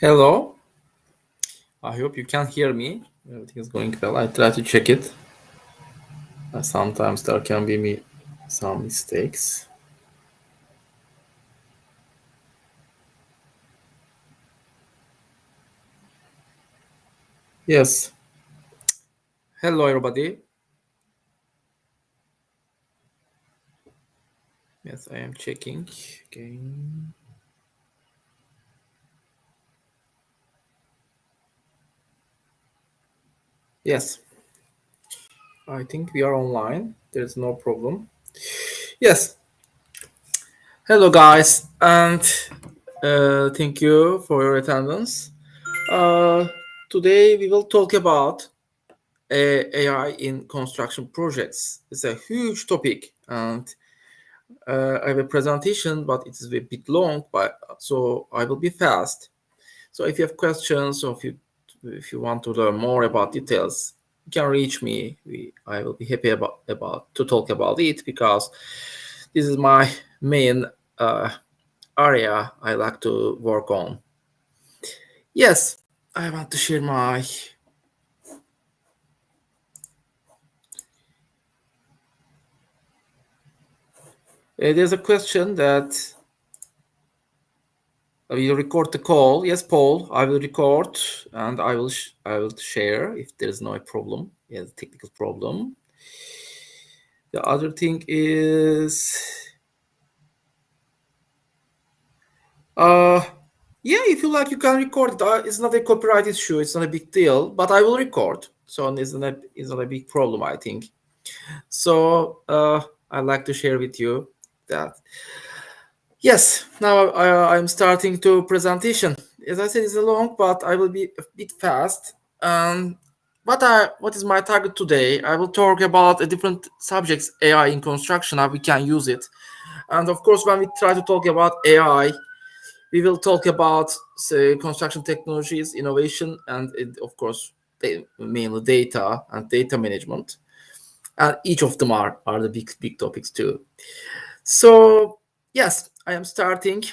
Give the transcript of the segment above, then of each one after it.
Hello, I hope you can hear me. Everything is going well. I try to check it. Sometimes there can be some mistakes. Yes. Hello, everybody. Yes, I am checking again. Yes, I think we are online. There's no problem. Yes. Hello, guys, and thank you for your attendance. Uh, Today we will talk about AI in construction projects. It's a huge topic, and I have a presentation, but it is a bit long, but so I will be fast. So if you have questions or if you want to learn more about details, you can reach me. I will be happy about to talk about it because this is my main uh, area I like to work on. Yes, I want to share my. There's a question that we will record the call. Yes, Paul, I will record and I will share if there is no problem. Yes, technical problem. The other thing is, uh, yeah, if you like, you can record it. It's not a copyright issue. It's not a big deal, but I will record. So it's not a big problem, I think. So I'd like to share with you that. Yes, now I'm starting to presentation. As I said, it's a long, but I will be a bit fast. What is my target today? I will talk about a different subjects, AI in construction, how we can use it. And of course, when we try to talk about AI, we will talk about say, construction technologies, innovation, and of course, mainly data and data management. And each of them are the big topics too. So yes, I am starting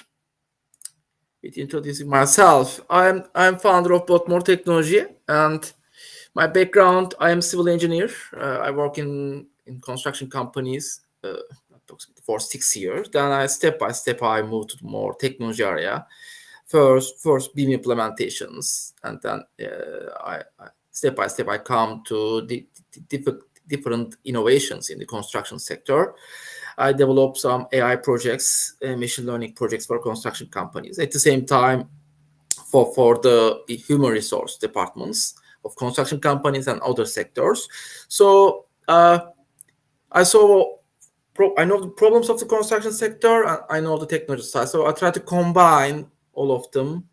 with introducing myself. I'm founder of Botmore Technology, and my background, I am civil engineer. I work in construction companies approximately for 6 years. Then I step by step I moved to the more technology area. First BIM implementations, and then I step by step I come to the different innovations in the construction sector. I developed some AI projects, machine learning projects for construction companies. At the same time, for the human resource departments of construction companies and other sectors. So I saw I know the problems of the construction sector and I know the technology side. So I try to combine all of them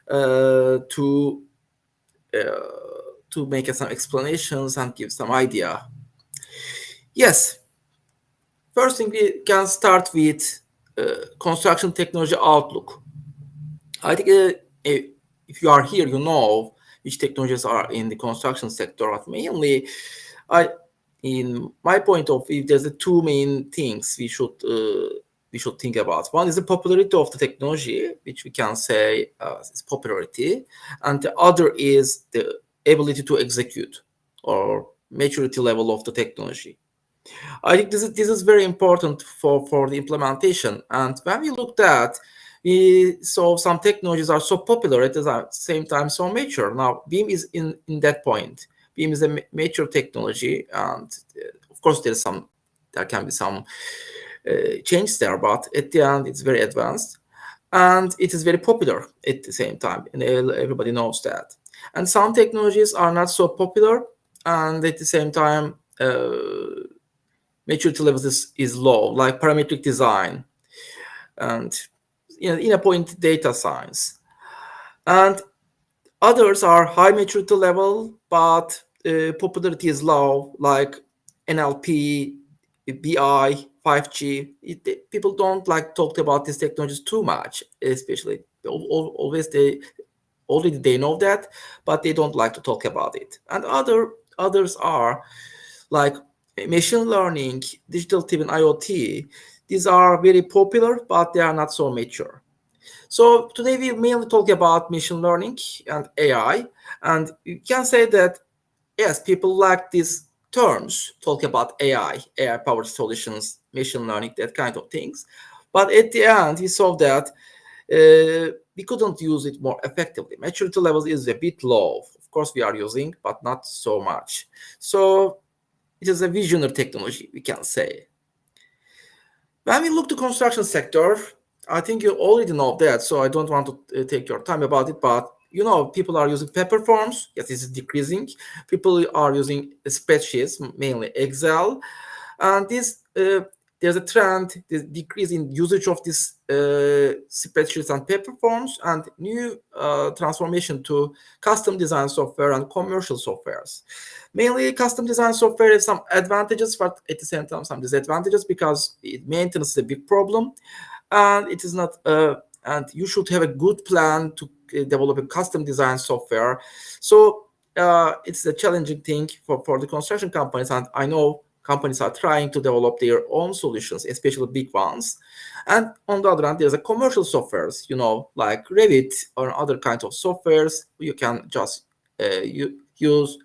uh, to to make some explanations and give some idea. Yes, first thing we can start with construction technology outlook. I think if you are here, you know which technologies are in the construction sector. But mainly, I, in my point of view, there's the two main things we should think about. One is the popularity of the technology, which we can say is popularity, and the other is the ability to execute or maturity level of the technology. I think this is very important for the implementation. And when we looked at, we saw some technologies are so popular at the same time so mature. Now BIM is in that point. BIM is a mature technology, and of course there can be some change there, but at the end it's very advanced, and it is very popular at the same time, and everybody knows that. And some technologies are not so popular, and at the same time. Maturity level is low, like parametric design and in a point data science. And others are high maturity level, but popularity is low, like NLP, BI, 5G. People don't like talk about these technologies too much, especially always they already they know that, but they don't like to talk about it. And others are like machine learning, digital twin, IoT. These are very popular, but they are not so mature. So today we mainly talk about machine learning and AI, and you can say that yes, people like these terms, talk about AI-powered solutions, machine learning, that kind of things. But at the end, we saw that we couldn't use it more effectively. Maturity level is a bit low. Of course, we are using, but not so much. So it is a visionary technology, we can say. When we look to construction sector, I think you already know that, so I don't want to take your time about it, but people are using paper forms. Yes, this is decreasing. People are using spreadsheets, mainly Excel, and there's a trend, the decrease in usage of these spreadsheets and paper forms, and new transformation to custom design software and commercial softwares. Mainly, custom design software has some advantages, but at the same time some disadvantages, because maintenance is a big problem, and it is not. And you should have a good plan to develop a custom design software. So it's a challenging thing for the construction companies, and I know companies are trying to develop their own solutions, especially big ones. And on the other hand, there's a commercial softwares, like Revit or other kinds of softwares. You can just use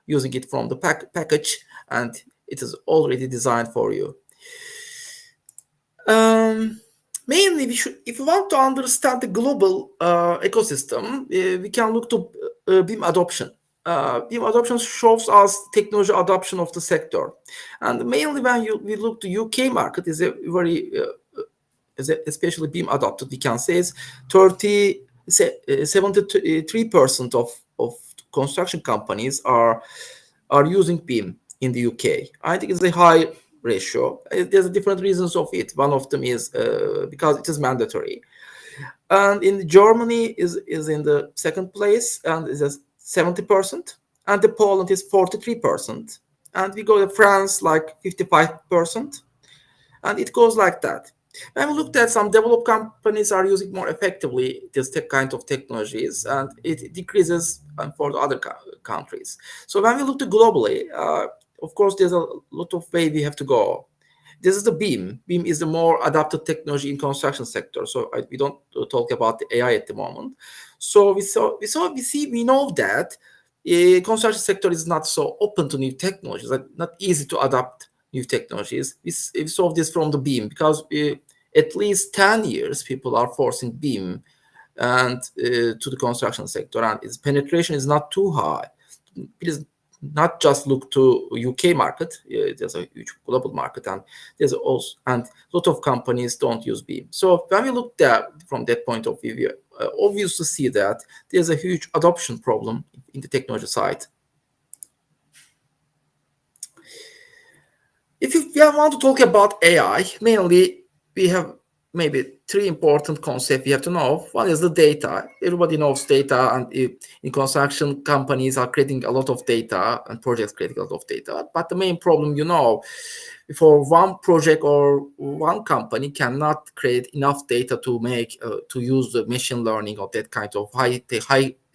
using it from the package, and it is already designed for you. Mainly, if we want to understand the global ecosystem, we can look to BIM adoption. BIM adoption shows us technology adoption of the sector, and mainly when we look to UK market is a very especially BIM adopted. We can say is 73% of construction companies are using BIM in the UK. I think it's a high ratio. There's different reasons of it. One of them is because it is mandatory. And in Germany is in the second place, and is 70%. And the Poland is 43%. And we go to France like 55%. And it goes like that. When we looked at some developed companies are using more effectively this kind of technologies, and it decreases for the other countries. So when we look to globally, of course, there's a lot of way we have to go. This is the BIM. BIM is the more adapted technology in construction sector. So we don't talk about the AI at the moment. So we know that construction sector is not so open to new technologies, like not easy to adapt new technologies. We solve this from the BIM, because at least 10 years people are forcing BIM and to the construction sector, and its penetration is not too high. It is not just look to UK market. There's a huge global market, and there's also and a lot of companies don't use BIM. So when we look there from that point of view, we obvious to see that there's a huge adoption problem in the technology side. If we want to talk about AI, mainly we have maybe three important concepts we have to know. One is the data. Everybody knows data, and in construction, companies are creating a lot of data, and projects creating a lot of data. But the main problem, for one project or one company cannot create enough data to make to use the machine learning or that kind of high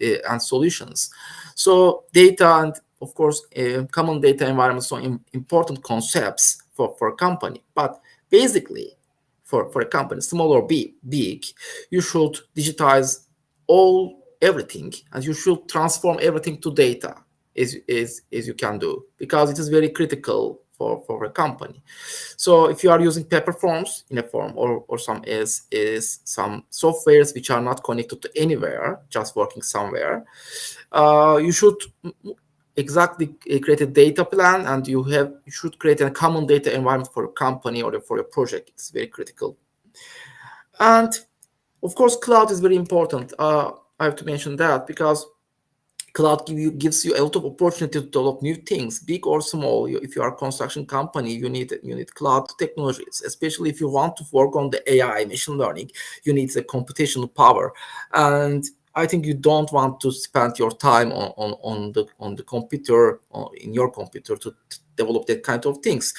and solutions. So data and of course, common data environments are important concepts for a company. But basically, for a company, small or big, you should digitize everything, and you should transform everything to data as you can do, because it is very critical for a company. So if you are using paper forms in a form, or some some softwares which are not connected to anywhere, just working somewhere, you should exactly create a data plan, and you should create a common data environment for a company or for a project. It's very critical. And of course, cloud is very important. I have to mention that, because cloud gives you a lot of opportunity to develop new things, big or small. If you are a construction company, you need cloud technologies, especially if you want to work on the AI, machine learning. You need the computational power, and I think you don't want to spend your time on the computer, or in your computer, to develop that kind of things.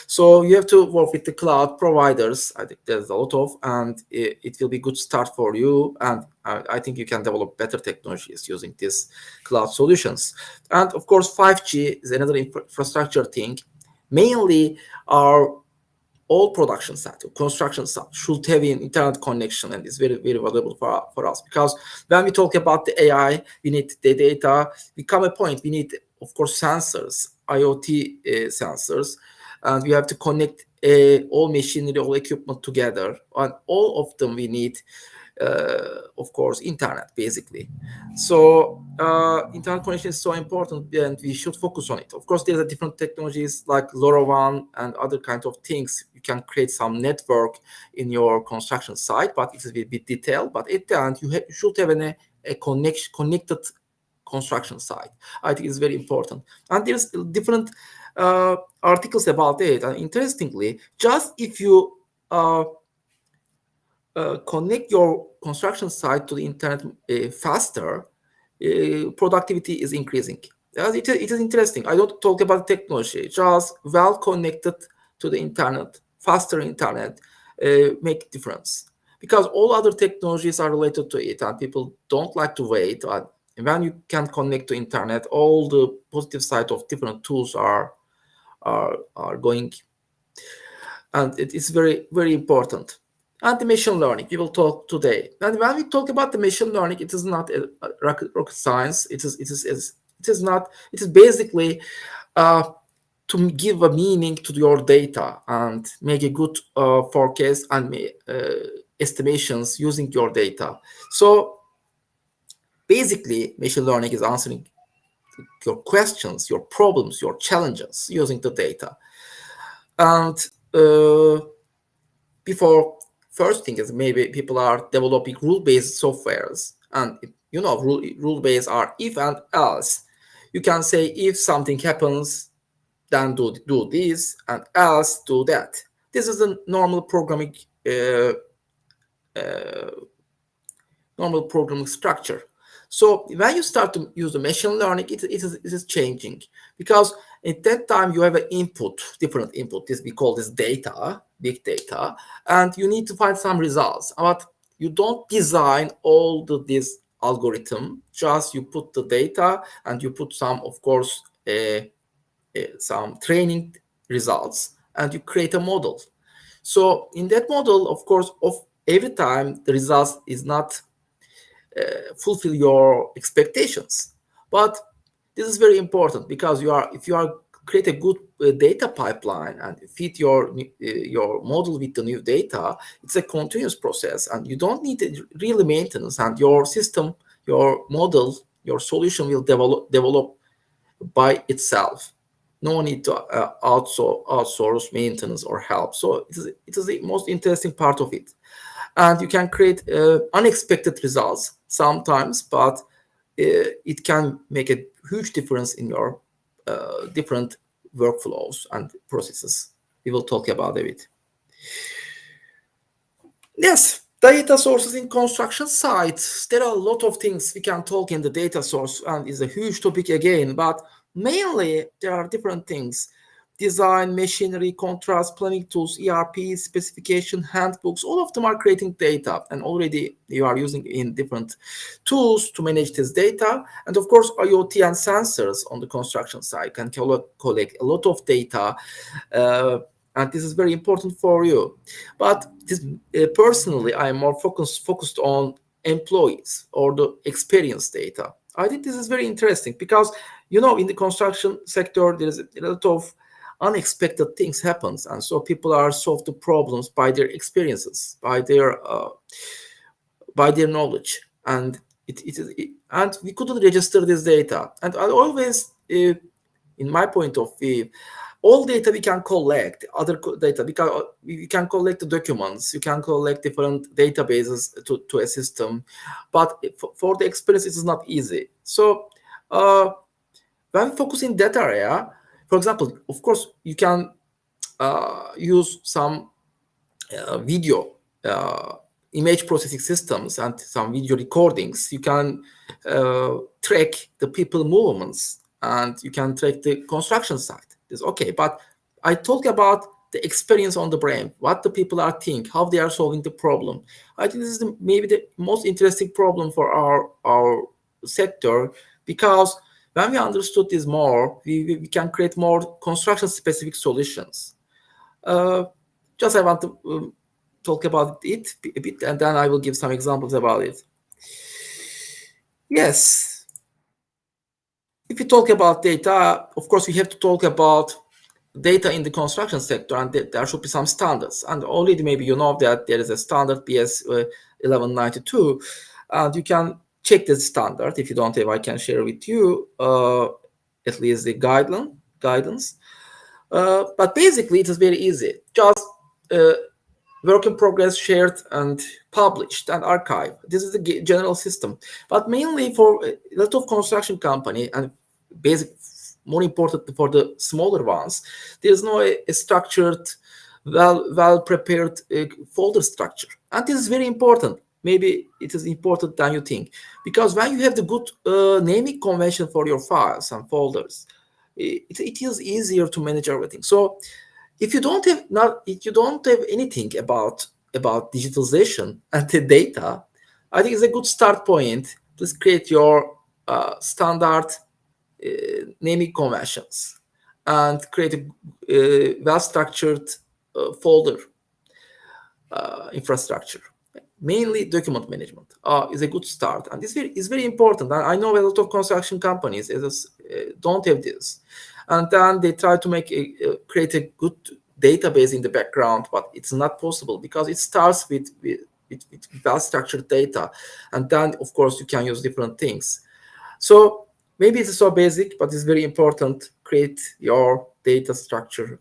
So you have to work with the cloud providers. I think there's a lot of, and it will be a good start for you. And I think you can develop better technologies using these cloud solutions. And of course, 5G is another infrastructure thing. Mainly, our all production site, construction site should have an internet connection, and it's very, very valuable for us, because when we talk about the AI, we need the data. We come a point, we need, of course, sensors, IoT sensors, and we have to connect all machinery, all equipment together, and all of them we need, of course, internet basically. So internet connection is so important, and we should focus on it. Of course, there are different technologies like LoRaWAN and other kinds of things. You can create some network in your construction site, but it's a bit detailed. But at the end, you should have a connected construction site. I think it's very important. And there's different articles about it. And interestingly, just if you connect your construction site to the internet faster, productivity is increasing. It is interesting. I don't talk about technology, just well connected to the internet, faster internet make difference. Because all other technologies are related to it, and people don't like to wait. And when you can connect to internet, all the positive side of different tools are going, and it is very, very important. And the machine learning, we will talk today. And when we talk about the machine learning, it is not a rocket science. It is not. It is basically to give a meaning to your data and make a good forecast and estimations using your data. So basically, machine learning is answering your questions, your problems, your challenges using the data. And before, first thing is maybe people are developing rule-based softwares, and rule-based are if and else. You can say if something happens, then do this, and else do that. This is the normal programming structure. So when you start to use the machine learning, it is changing, because at that time you have an input, different input. This we call this data, big data, and you need to find some results. But you don't design all this algorithm. Just you put the data and you put some, of course, some training results, and you create a model. So in that model, of course, of every time the results is not fulfill your expectations. But this is very important, because if you are create a good data pipeline and feed your model with the new data, it's a continuous process, and you don't need really maintenance, and your system, your model, your solution will develop by itself. No need to outsource maintenance or help. So it is the most interesting part of it. And you can create unexpected results sometimes, but it can make a huge difference in your different workflows and processes. We will talk about it. Yes, data sources in construction sites. There are a lot of things we can talk in the data source, and it's a huge topic again, but mainly there are different things. Design, machinery, contrast, planning tools, ERP, specification, handbooks, all of them are creating data, and already you are using in different tools to manage this data. And of course, IoT and sensors on the construction site can collect a lot of data, and this is very important for you. But this, personally, I am more focused on employees or the experience data. I think this is very interesting, because in the construction sector, there is a lot of unexpected things happens, and so people are solve the problems by their experiences, by their knowledge, and and we couldn't register this data. And I always, in my point of view, all data we can collect, other data, because we can collect the documents, you can collect different databases to a system, but for the experience it is not easy. So when focusing that area, for example, of course, you can use some video image processing systems and some video recordings. You can track the people movements, and you can track the construction site. It's okay, but I talk about the experience on the brain, what the people are think, how they are solving the problem. I think this is maybe the most interesting problem for our sector, because when we understood this more, we can create more construction-specific solutions. Just I want to talk about it a bit, and then I will give some examples about it. Yes, if you talk about data, of course, we have to talk about data in the construction sector, and there should be some standards. And already maybe you know that there is a standard BS 1192, and you can check the standard. If you don't have, I can share with you at least the guidance. But basically, it is very easy. Just work in progress, shared and published and archived. This is the general system. But mainly for a lot of construction company and basic, more important for the smaller ones, there's no a structured, well prepared folder structure. And this is very important. Maybe it is important than you think, because when you have the good naming convention for your files and folders, it is easier to manage everything. So if you don't have anything about digitalization and the data, I think it's a good start point. Please create your standard naming conventions and create a well-structured folder infrastructure. Mainly document management is a good start, and it's very important. And I know a lot of construction companies don't have this, and then they try to create a good database in the background, but it's not possible because it starts with well-structured data, and then of course you can use different things. So maybe it's so basic, but it's very important. Create your data structure.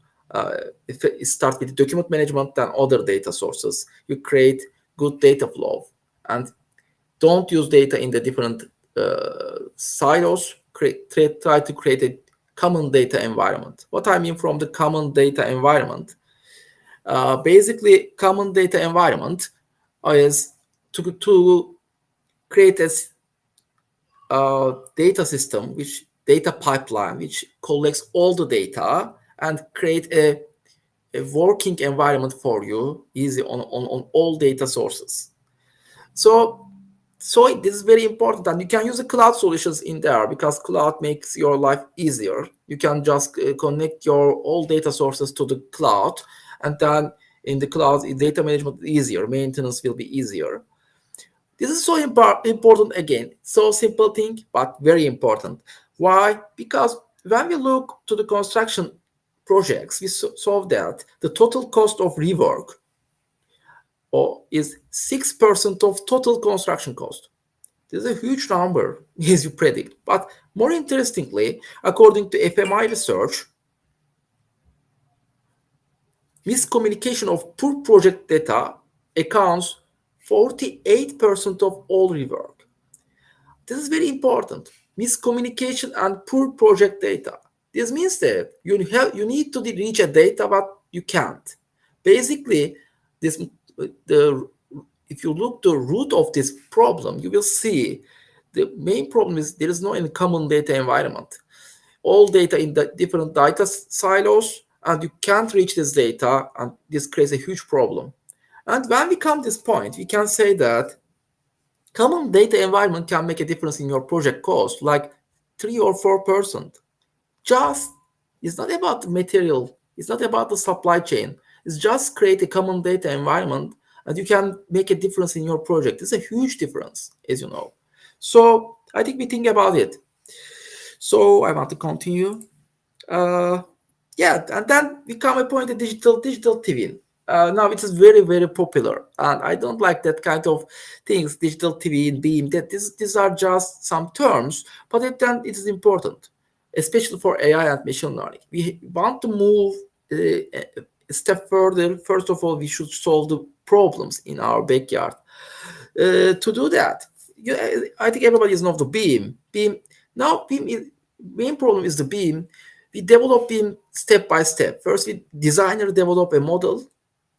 If it starts with document management, then other data sources. You create good data flow, and don't use data in the different silos. Try to create a common data environment. What I mean from the common data environment, basically common data environment is to create a data system, which data pipeline, which collects all the data and create a working environment for you, easy on all data sources. So this is very important, and you can use the cloud solutions in there because cloud makes your life easier. You can just connect your all data sources to the cloud, and then in the cloud, data management is easier, maintenance will be easier. This is so important again. So simple thing, but very important. Why? Because when we look to the construction projects, we saw that the total cost of rework is 6% of total construction cost. This is a huge number, as you predict. But more interestingly, according to FMI research, miscommunication of poor project data accounts 48% of all rework. This is very important. Miscommunication and poor project data. This means that you need to reach a data, but you can't. Basically, if you look the root of this problem, you will see the main problem is there is no any common data environment. All data in the different data silos, and you can't reach this data, and this creates a huge problem. And when we come to this point, we can say that common data environment can make a difference in your project cost, like 3 or 4%. Just, it's not about the material, it's not about the supply chain. It's just create a common data environment, and you can make a difference in your project. It's a huge difference, as you know. So I think we think about it. So I want to continue. Yeah, and then we come a point of digital twin. Now it is very, very popular, and I don't like that kind of things, digital twin, beam. That these are just some terms, but then it is important, especially for AI and machine learning. We want to move a step further. First of all, we should solve the problems in our backyard. To do that, I think everybody knows the beam. Now, main problem is the beam. We develop beam step by step. First, we designer develop a model.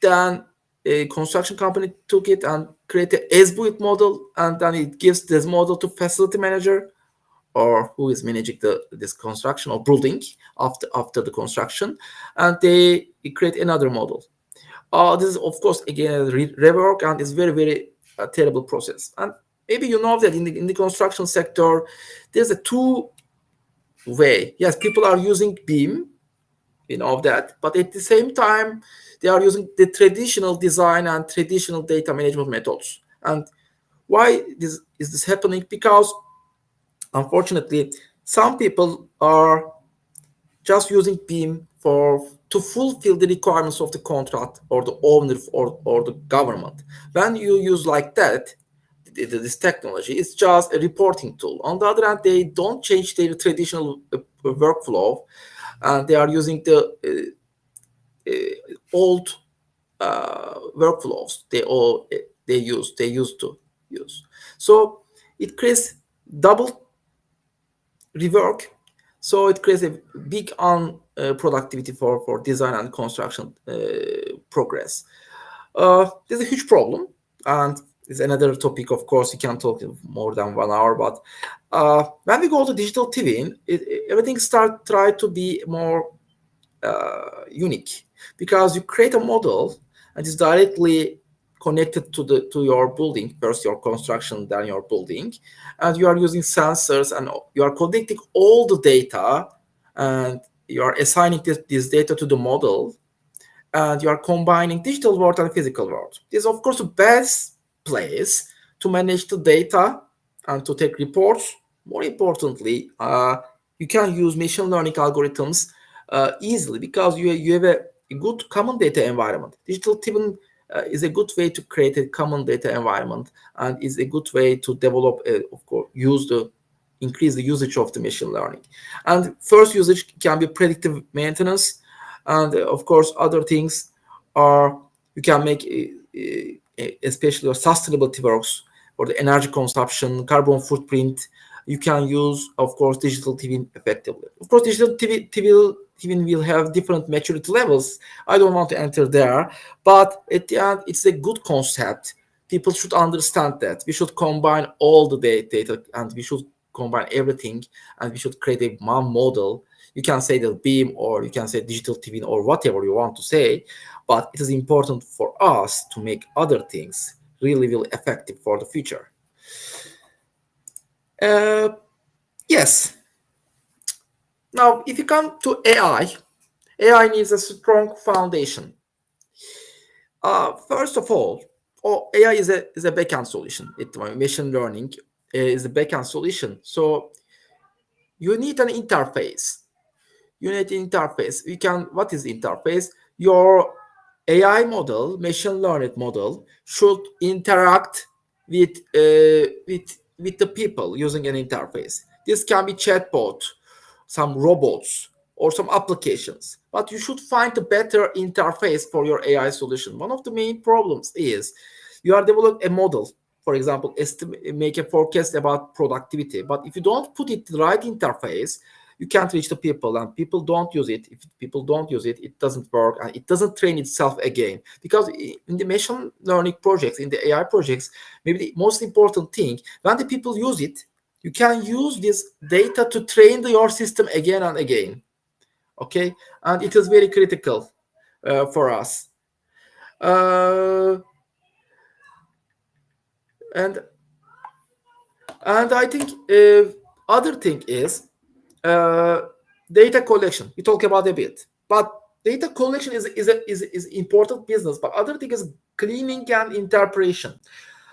Then a construction company took it and created an as-built model, and then it gives this model to facility manager, or who is managing this construction or building after the construction, and they create another model. This is, of course, again a rework, and it's very, very terrible process. And maybe you know that in the construction sector, there's a two way. Yes, people are using BIM, we know that. But at the same time, they are using the traditional design and traditional data management methods. And why is this happening? Because unfortunately, some people are just using BIM for to fulfill the requirements of the contract or the owner or the government. When you use like that, this technology is just a reporting tool. On the other hand, they don't change their traditional workflow, and they are using the old workflows they used to use. So it creates double rework. So it creates a big unproductivity for design and construction progress. There's a huge problem, and it's another topic. Of course, you can talk more than 1 hour. But when we go to digital twin, everything try to be more unique, because you create a model and it's directly connected to your building, first your construction, then your building, and you are using sensors and you are collecting all the data, and you are assigning this data to the model, and you are combining digital world and physical world. This is of course the best place to manage the data and to take reports. More importantly, you can use machine learning algorithms easily, because you have a good common data environment. Digital twin is a good way to create a common data environment, and is a good way to develop, of course, increase the usage of the machine learning. And first usage can be predictive maintenance, and of course other things are, you can make especially your sustainability works, or the energy consumption, carbon footprint. You can use, of course, digital twin effectively. Of course, digital twin will have different maturity levels. I don't want to enter there, but at the end, it's a good concept. People should understand that we should combine all the data, and we should combine everything, and we should create a one model. You can say the BIM, or you can say digital twin, or whatever you want to say, but it is important for us to make other things really effective for the future. Yes. Now, if you come to AI needs a strong foundation. First of all, AI is a backend solution. Machine learning is a backend solution. So you need an interface. What is interface? Your AI model, machine learning model, should interact with the people using an interface. This can be chatbot, some robots, or some applications. But you should find a better interface for your AI solution. One of the main problems is you are developing a model, for example, make a forecast about productivity. But if you don't put it the right interface, you can't reach the people, and people don't use it. If people don't use it, it doesn't work, and it doesn't train itself again. Because in the machine learning projects, in the AI projects, maybe the most important thing, when the people use it, you can use this data to train your system again and again. Okay, and it is very critical for us. And I think other thing is data collection. We talk about a bit, but data collection is important business. But other thing is cleaning and interpretation.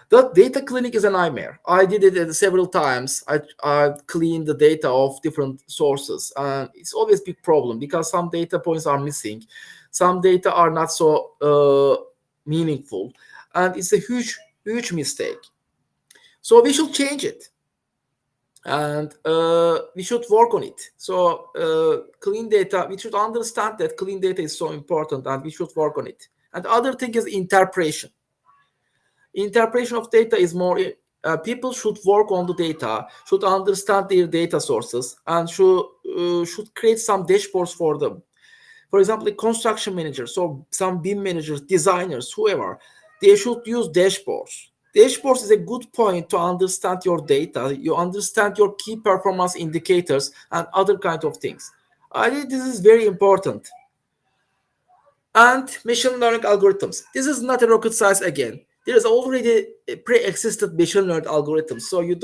The data cleaning is a nightmare. I did it several times. I cleaned the data of different sources, and it's always a big problem, because some data points are missing, some data are not so meaningful, and it's a huge mistake. So we should change it, and we should work on it. So clean data, we should understand that clean data is so important, and we should work on it. And the other thing is interpretation. Interpretation of data is more, people should work on the data, should understand their data sources, and should create some dashboards for them. For example, a construction manager, so some BIM managers, designers, whoever, they should use dashboards. Dashboards is a good point to understand your data, you understand your key performance indicators, and other kind of things. I think this is very important. And machine learning algorithms. This is not a rocket science again. There is already a pre-existed machine learning algorithm. So you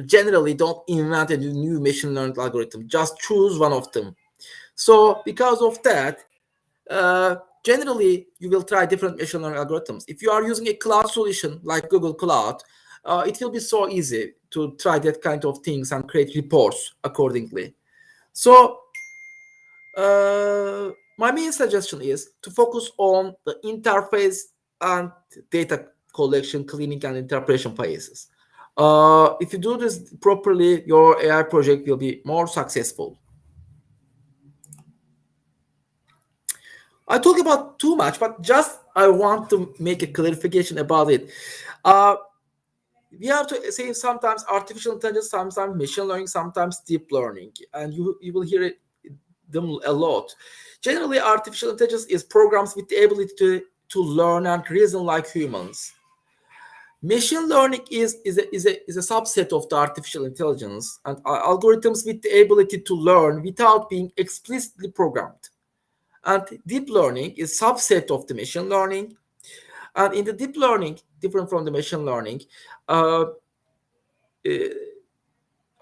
generally don't invent a new machine learning algorithm. Just choose one of them. So because of that, uh, generally you will try different machine learning algorithms. If you are using a cloud solution like Google Cloud, it will be so easy to try that kind of things and create reports accordingly. So my main suggestion is to focus on the interface and data collection, cleaning, and interpretation phases. If you do this properly, your AI project will be more successful. I talk about too much, but just I want to make a clarification about it. Uh, we have to say sometimes artificial intelligence, sometimes machine learning, sometimes deep learning, and you will hear them a lot. Generally, artificial intelligence is programs with the ability to learn and reason like humans. Machine learning is a subset of the artificial intelligence and algorithms with the ability to learn without being explicitly programmed. And deep learning is subset of the machine learning. And in the deep learning, different from the machine learning, uh, uh,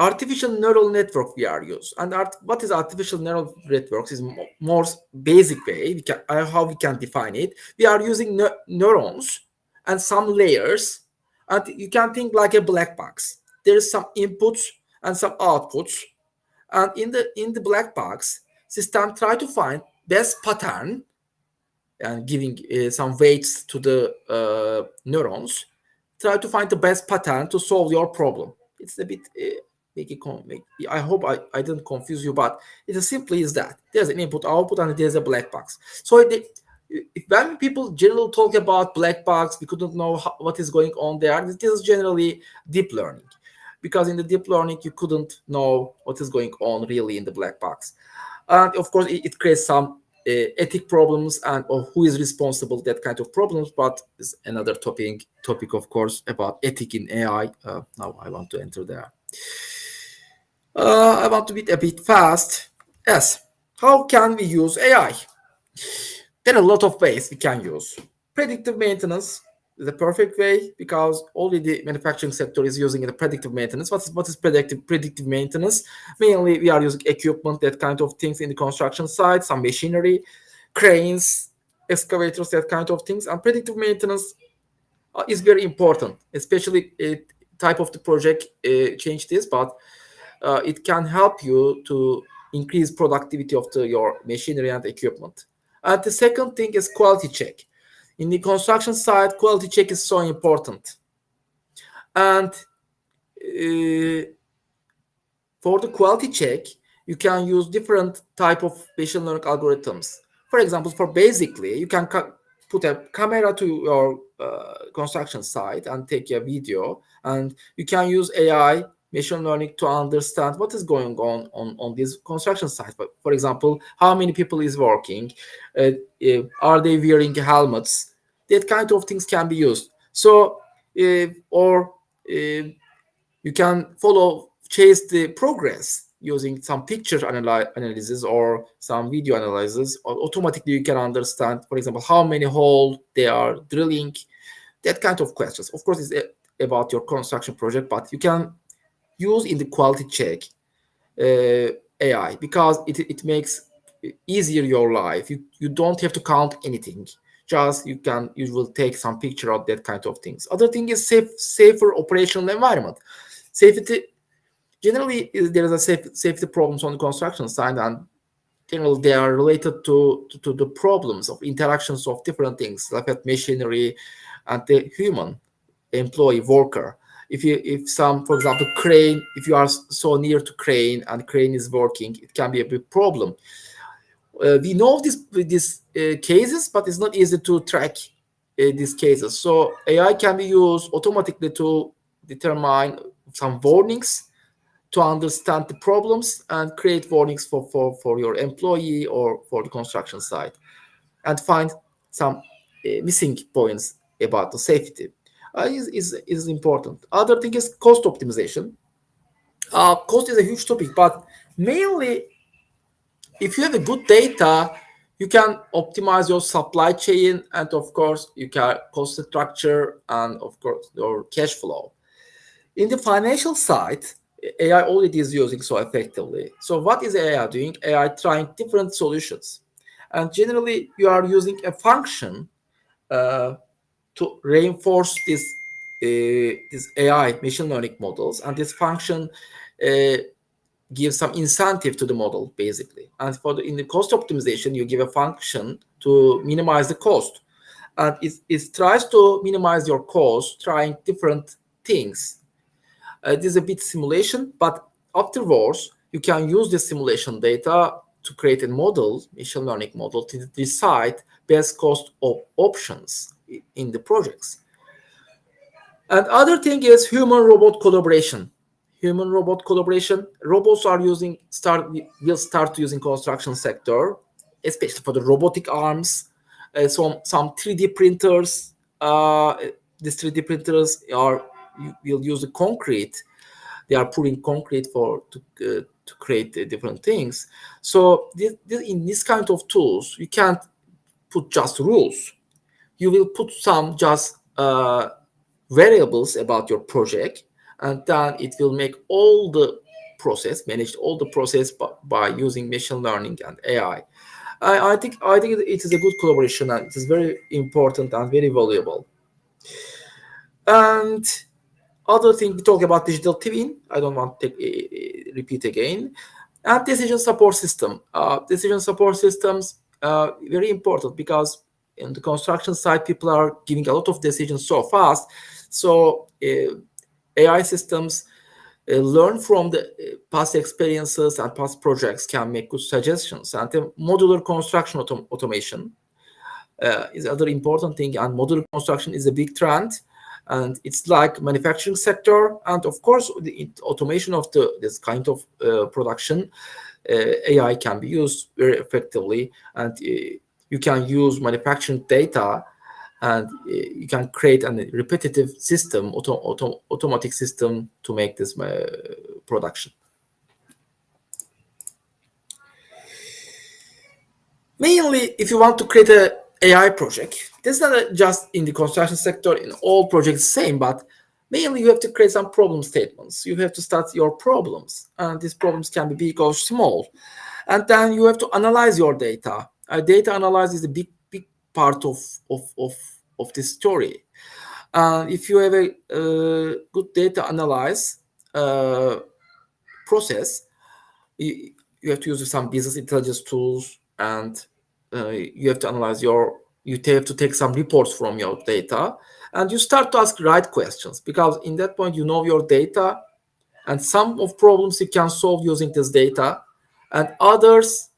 artificial neural network we are used. And what is artificial neural networks is more basic way how we can define it. We are using neurons and some layers, and you can think like a black box. There is some inputs and some outputs, and in the black box, system try to find best pattern and giving some weights to the neurons, try to find the best pattern to solve your problem. It's a bit I hope I didn't confuse you, but it is simply is that there's an input output and there's a black box. So when people generally talk about black box, we couldn't know what is going on there. This is generally deep learning, because in the deep learning you couldn't know what is going on really in the black box. And of course it creates some ethic problems and or who is responsible, that kind of problems, but it's another topic of course about ethic in AI. Now I want to enter there. I want to be a bit fast. Yes, how can we use AI? There are a lot of ways we can use. Predictive maintenance is the perfect way, because already the manufacturing sector is using the predictive maintenance. What is predictive maintenance? Mainly we are using equipment, that kind of things in the construction site, some machinery, cranes, excavators, that kind of things. And predictive maintenance is very important, especially type of the project change this, but it can help you to increase productivity of your machinery and equipment. And the second thing is quality check. In the construction side, quality check is so important. And for the quality check, you can use different type of machine learning algorithms. For example, for basically, you can put a camera to your construction site and take a video, and you can use AI machine learning to understand what is going on this construction site. But for example, how many people is working, are they wearing helmets? That kind of things can be used. So or you can chase the progress using some picture analysis or some video analysis, or automatically you can understand, for example, how many holes they are drilling, that kind of questions. Of course, it's about your construction project, but you can use in the quality check AI, because it makes easier your life. You don't have to count anything. Just you will take some picture of that kind of things. Other thing is safer operational environment. Safety, generally there is a safety problems on the construction side, and generally they are related to the problems of interactions of different things, like that machinery and the human employee worker. If some, for example, crane, if you are so near to crane and crane is working, it can be a big problem. We know these cases, but it's not easy to track these cases. So AI can be used automatically to determine some warnings, to understand the problems and create warnings for your employee or for the construction site, and find some missing points about the safety. Is important. Other thing is cost optimization. Cost is a huge topic, but mainly if you have a good data, you can optimize your supply chain, and of course you can cost structure, and of course your cash flow. In the financial side, AI already is using so effectively. So what is AI doing? AI trying different solutions, and generally you are using a function uh, to reinforce this AI machine learning models, and this function uh, gives some incentive to the model basically. And in the cost optimization, you give a function to minimize the cost, and it tries to minimize your cost, trying different things. It is a bit simulation, but afterwards you can use the simulation data to create a model, machine learning model, to decide best cost of options in the projects. And other thing is human robot collaboration. Human robot collaboration. Robots are using will start using construction sector, especially for the robotic arms. Some 3D printers. These 3D printers will use the concrete. They are putting concrete to create different things. So in this kind of tools, you can't put just rules. You will put some just variables about your project, and then it will make all the manage all the process by using machine learning and AI. I think it is a good collaboration, and it is very important and very valuable. And other thing, we talk about digital twin. I don't want to repeat again. And decision support system. Decision support systems very important, because in the construction side, people are giving a lot of decisions so fast. So AI systems learn from the past experiences and past projects, can make good suggestions. And the modular construction automation is other important thing. And modular construction is a big trend, and it's like manufacturing sector. And of course, the automation of this kind of production, AI can be used very effectively, and you can use manufacturing data, and you can create a repetitive system, automatic system, to make this production. Mainly, if you want to create a AI project, this is not just in the construction sector, in all projects same, but mainly you have to create some problem statements. You have to start your problems, and these problems can be big or small. And then you have to analyze your data. Data analysis is a big part of this story. If you have a good data analyze process, you have to use some business intelligence tools, and you have to analyze you have to take some reports from your data, and you start to ask right questions, because in that point you know your data, and some of problems you can solve using this data, and others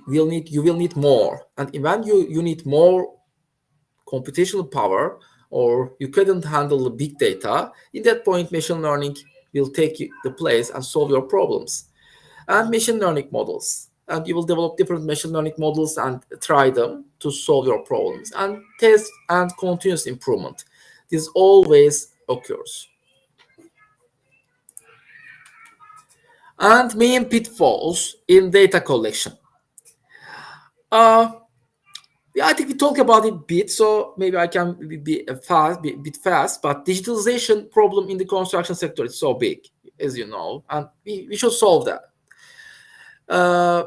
you will need more. And when you need more computational power, or you couldn't handle the big data, in that point machine learning will take the place and solve your problems. And machine learning models, and you will develop different machine learning models and try them to solve your problems, and test and continuous improvement. This always occurs. And main pitfalls in data collection. Yeah, I think we talk about it a bit, so maybe I can be a bit fast. But digitalization problem in the construction sector is so big, as you know, and we should solve that. Uh,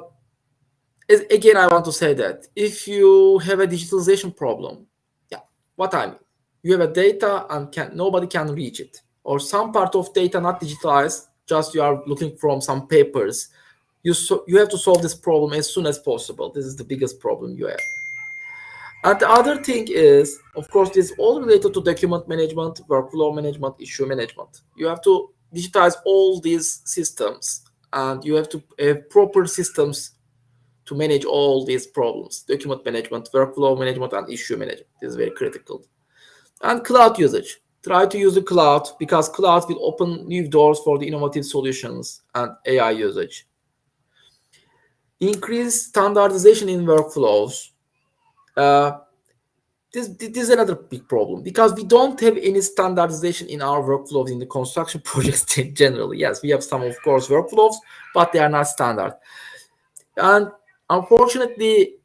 Again, I want to say that if you have a digitalization problem, yeah, what I mean, you have a data and nobody can reach it, or some part of data not digitalized, just you are looking from some papers. You have to solve this problem as soon as possible. This is the biggest problem you have. And the other thing is, of course, this is all related to document management, workflow management, issue management. You have to digitize all these systems, and you have to have proper systems to manage all these problems: document management, workflow management, and issue management. This is very critical. And cloud usage. Try to use the cloud, because cloud will open new doors for the innovative solutions and AI usage. Increase standardization in workflows. Uh, this is another big problem, because we don't have any standardization in our workflows in the construction projects generally. Yes, we have some, of course, workflows, but they are not standard. And unfortunately,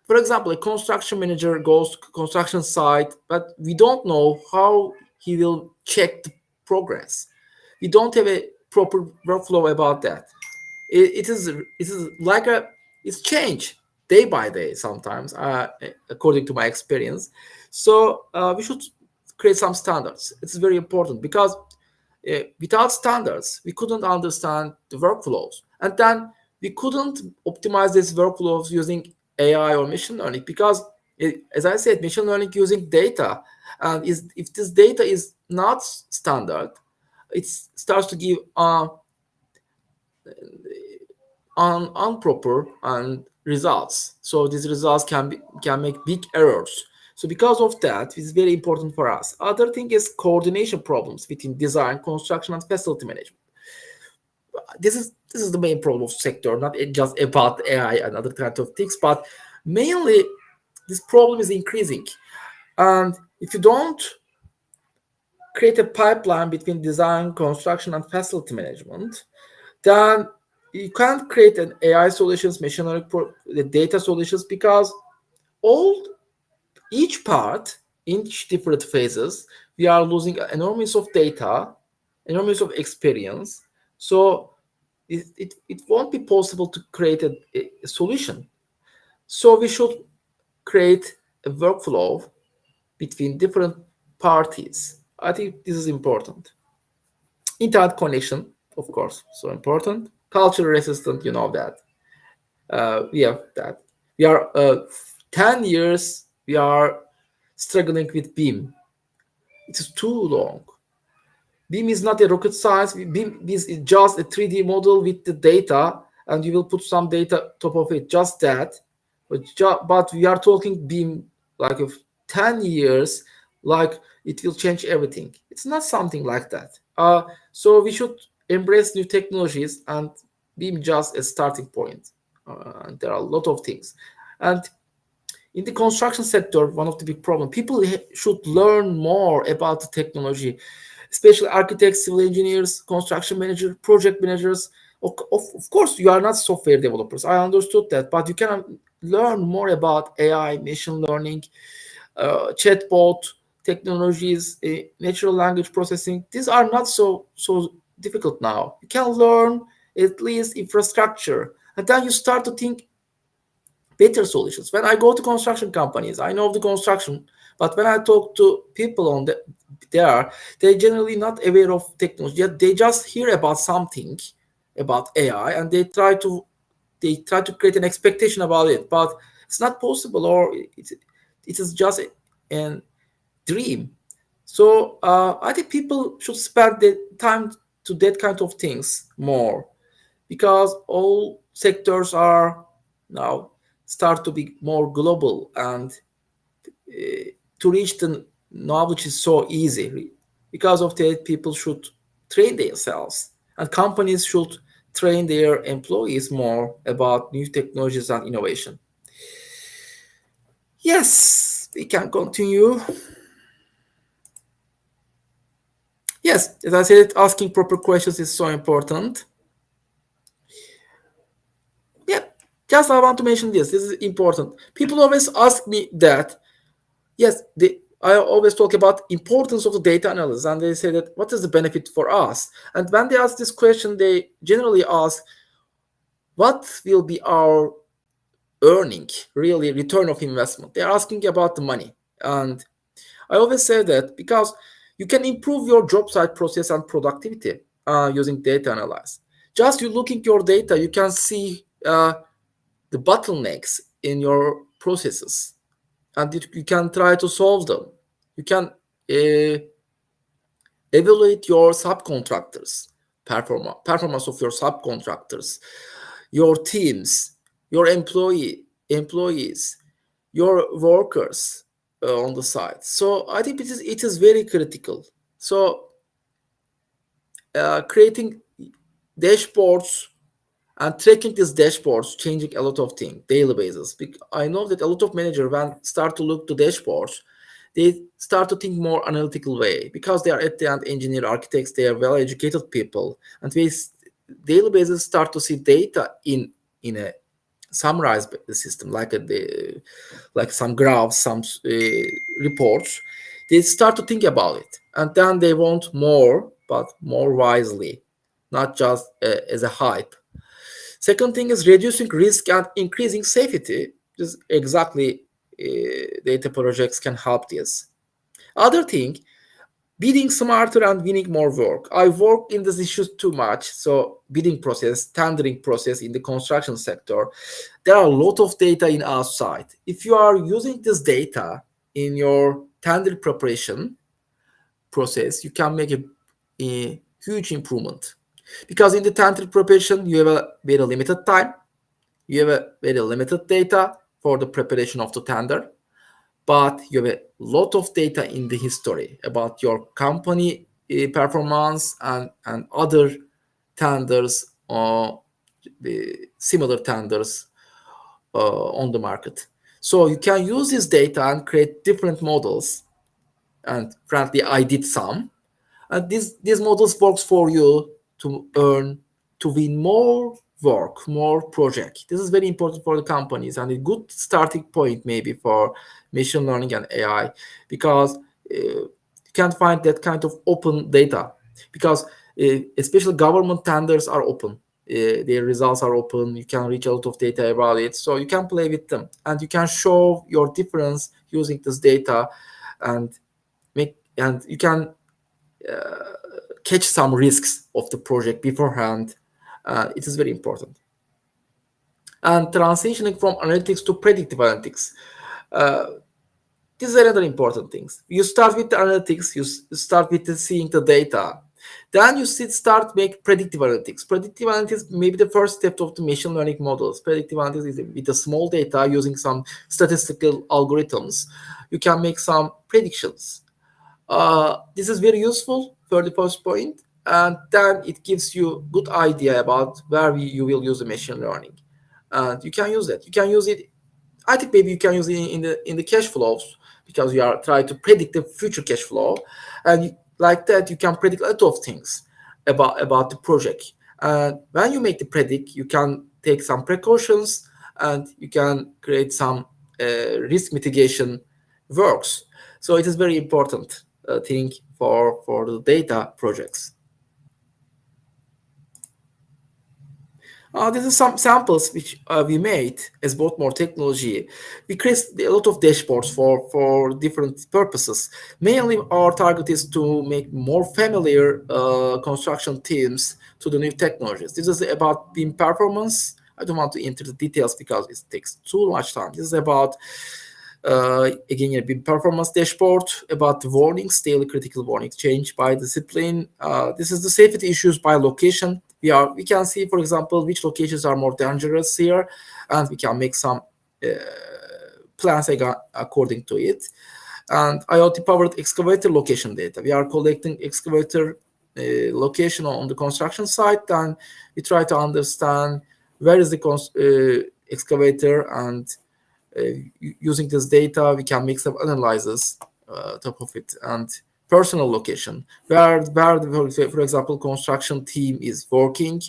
for example, a construction manager goes to construction site, but we don't know how he will check the progress. we don't have a proper workflow about that. It is like it's change day by day sometimes, according to my experience. So we should create some standards. It's very important because without standards we couldn't understand the workflows, and then we couldn't optimize these workflows using AI or machine learning, because as I said, machine learning using data, and is if this data is not standard, it starts to give improper and results. So these results can make big errors. So because of that, it's very important for us. Other thing is coordination problems between design, construction, and facility management. This is the main problem of sector, not just about AI and other kind of things, but mainly this problem is increasing. And if you don't create a pipeline between design, construction, and facility management, then you can't create an AI solutions, machine learning, the data solutions, because all each part, each different phases, we are losing enormous of data, enormous of experience. So it won't be possible to create a solution. So we should create a workflow between different parties. I think this is important. Internet connection, of course, so important. Culture resistant, you know that. We have that. We are 10 years. We are struggling with Beam. It is too long. Beam is not a rocket science. Beam is just a 3D model with the data, and you will put some data top of it. Just that. But we are talking Beam like of 10 years, like it will change everything. It's not something like that. So we should embrace new technologies and Beam just a starting point. There are a lot of things. And in the construction sector, one of the big problems, people should learn more about the technology, especially architects, civil engineers, construction managers, project managers. Of course, you are not software developers. I understood that, but you can learn more about AI, machine learning, chatbot technologies, natural language processing. These are not so difficult now. You can learn at least infrastructure, and then you start to think better solutions. When I go to construction companies, I know the construction, but when I talk to people on there, they're generally not aware of technology. They just hear about something about AI, and they try to create an expectation about it, but it's not possible, or it is just a dream. So I think people should spend the time to that kind of things more, because all sectors are now start to be more global, and to reach the knowledge is so easy. Because of that, people should train themselves, and companies should train their employees more about new technologies and innovation. Yes, we can continue. Yes, as I said, asking proper questions is so important. Yeah, just I want to mention this. This is important. People always ask me that. Yes, I always talk about importance of the data analysis, and they say that what is the benefit for us? And when they ask this question, they generally ask, what will be our earning, really return of investment? They're asking about the money. And I always say that because you can improve your job site process and productivity using data analysis. Just you looking your data, you can see the bottlenecks in your processes, and you can try to solve them. You can evaluate your subcontractors, performance of your subcontractors, your teams, your employees, your workers on the site. So I think it is very critical. So creating dashboards and tracking these dashboards, changing a lot of things daily basis. I know that a lot of managers, when start to look to dashboards, they start to think more analytical way, because they are at the end engineer, architects, they are well educated people, and we daily basis start to see data in a summarized system, like some graphs, some reports. They start to think about it, and then they want more but more wisely, not just as a hype. Second thing is reducing risk and increasing safety. This exactly data projects can help this. Other thing, bidding smarter and winning more work. I work in this issue too much. So bidding process, tendering process in the construction sector, there are a lot of data in outside. If you are using this data in your tender preparation process, you can make a huge improvement. Because in the tender preparation, you have a very limited time, you have a very limited data for the preparation of the tender, but you have a lot of data in the history about your company performance and other tenders or the similar tenders on the market. So you can use this data and create different models. And frankly, I did some. And these models works for you to earn, to win more work, more project. This is very important for the companies and a good starting point maybe for machine learning and AI, because you can't find that kind of open data, because especially government tenders are open. Their results are open. You can reach a lot of data about it, so you can play with them and you can show your difference using this data, and you can catch some risks of the project beforehand. It is very important. And transitioning from analytics to predictive analytics. Uh, this is another important thing. You start with the analytics, you start with seeing the data. Then you start make predictive analytics. Predictive analytics may be the first step of the machine learning models. Predictive analytics is with the small data using some statistical algorithms. You can make some predictions. This is very useful for the first point, and then it gives you good idea about where you will use the machine learning, and you can use that. You can use it. I think maybe you can use it in the cash flows, because you are trying to predict the future cash flow, and like that you can predict a lot of things about the project. And when you make the predict, you can take some precautions and you can create some risk mitigation works. So it is very important thing for the data projects. These are some samples which we made as both more technology. We create a lot of dashboards for different purposes. Mainly, our target is to make more familiar construction teams to the new technologies. This is about beam performance. I don't want to enter the details because it takes too much time. This is about again, a big performance dashboard about the warnings, daily critical warnings change by discipline. This is the safety issues by location. We can see, for example, which locations are more dangerous here, and we can make some plans according to it. And IoT-powered excavator location data. We are collecting excavator location on the construction site, and we try to understand where is the excavator, and using this data, we can make some analysis top of it, and personal location, where for example, construction team is working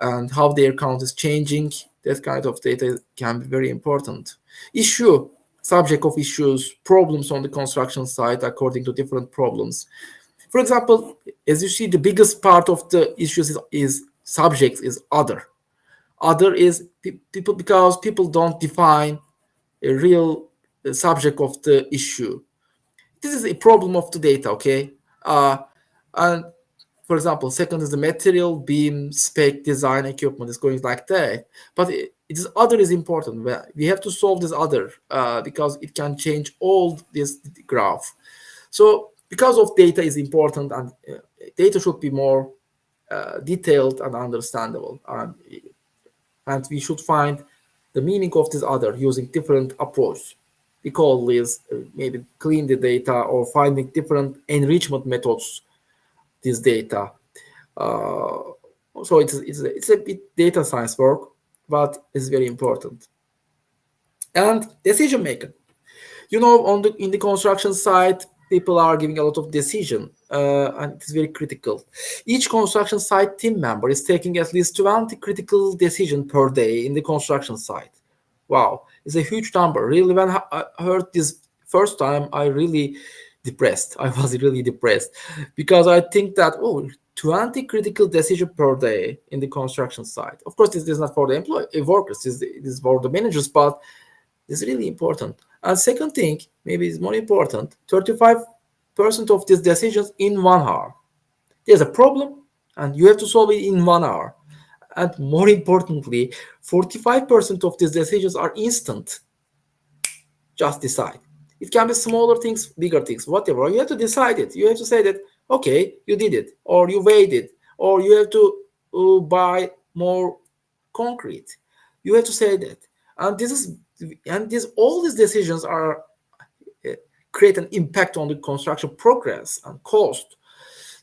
and how their count is changing. That kind of data can be very important. Issue, subject of issues, problems on the construction site according to different problems. For example, as you see, the biggest part of the issues is subjects is other. Other is people, because people don't define a real subject of the issue. This is a problem of the data, okay? And for example, second is the material, beam, spec, design, equipment is going like that. But it is other is important. We have to solve this other because it can change all this graph. So because of data is important, and data should be more detailed and understandable. And we should find the meaning of this other using different approach. We call this maybe clean the data or finding different enrichment methods this data. So it's a bit data science work, but it's very important. And decision making. In the construction site, people are giving a lot of decision, and it's very critical. Each construction site team member is taking at least 20 critical decisions per day in the construction site. Wow, it's a huge number. Really, when I heard this first time, I really depressed. I was really depressed because I think that, oh, 20 critical decisions per day in the construction site. Of course, this is not for the employee workers, this is for the managers, but it's really important. And second thing, maybe it's more important, 35% of these decisions in 1 hour. There's a problem and you have to solve it in 1 hour. And more importantly, 45% of these decisions are instant. Just decide. It can be smaller things, bigger things, whatever. You have to decide it. You have to say that, okay, you did it, or you waited, or you have to buy more concrete. You have to say that. And this is, and this, all these decisions are uh, create an impact on the construction progress and cost.